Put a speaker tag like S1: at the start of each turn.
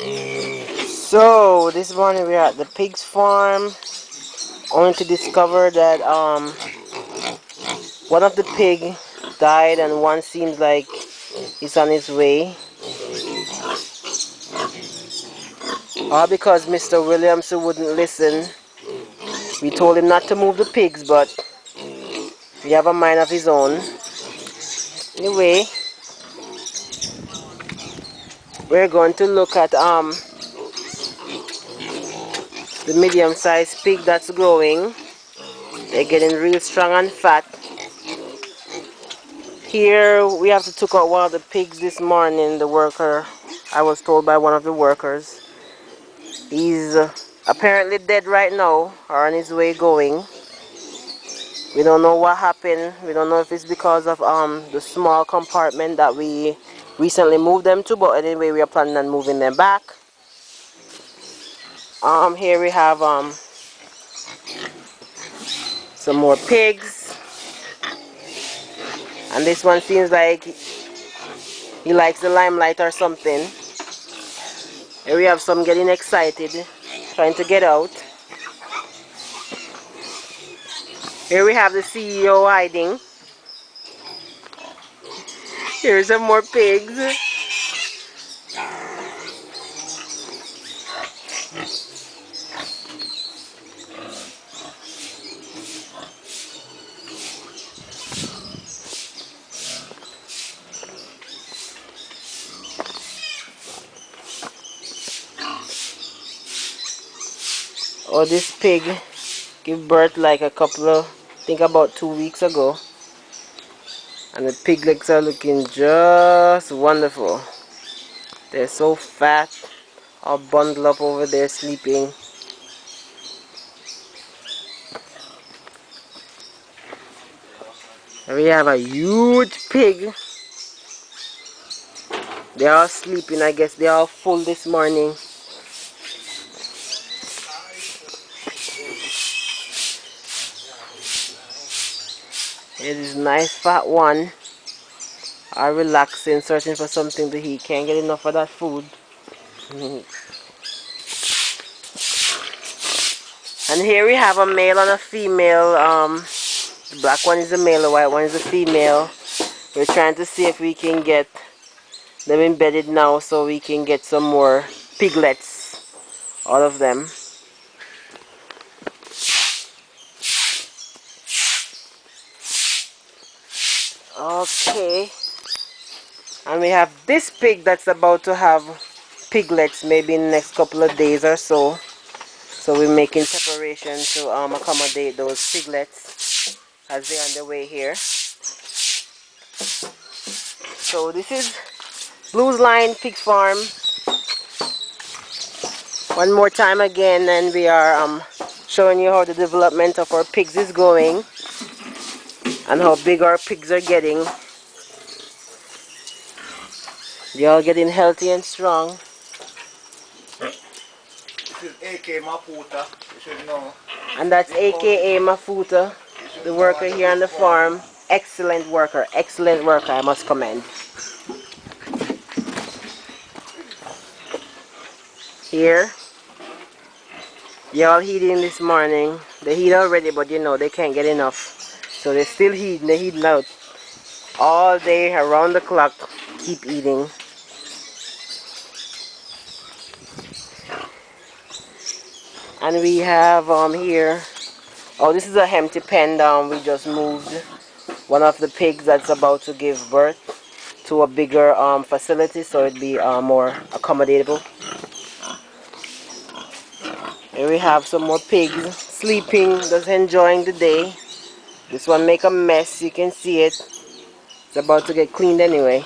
S1: So this morning we're at the pig's farm, only to discover that one of the pig died and one seems like he's on his way. All because Mr. Williamson wouldn't listen. We told him not to move the pigs, but he have a mind of his own. Anyway, we're going to look at the medium-sized pig that's growing. They're getting real strong and fat. Here we have to took out one of the pigs this morning. The worker, I was told by one of the workers, he's apparently dead right now or on his way going. We don't know what happened. We don't know if it's because of the small compartment that we recently moved them to, but anyway we are planning on moving them back. Here we have some more pigs, and this one seems like he likes the limelight or something. Here we have some getting excited, trying to get out. Here we have the CEO hiding. Here's some more pigs. Oh, this pig gave birth like I think about 2 weeks ago. And the piglets are looking just wonderful. They're so fat, all bundled up over there sleeping. And we have a huge pig. They're all sleeping, I guess they're all full this morning. Here's this nice fat one. Are relaxing, searching for something to eat. Can't get enough of that food. And here we have a male and a female. The black one is the male, the white one is the female. We're trying to see if we can get them embedded now so we can get some more piglets out of them. Okay. And we have this pig that's about to have piglets maybe in the next couple of days or so. So we're making preparation to accommodate those piglets as they're on their way here. So this is Blues Line Pig Farm. One more time again, and we are showing you how the development of our pigs is going and how big our pigs are getting. They're all getting healthy and strong.
S2: This is AK Mafuta, you should know.
S1: And that's AKA Mafuta, the worker here on the farm. Excellent worker, I must commend. Here, they're all eating this morning. They eat already, but you know, they can't get enough. So they're still eating, they're eating out all day, around the clock, keep eating. And we have here, oh, this is a empty pen we just moved. One of the pigs that's about to give birth to a bigger facility, so it'd be more accommodatable. Here we have some more pigs sleeping, just enjoying the day. This one make a mess, you can see it. It's about to get cleaned anyway.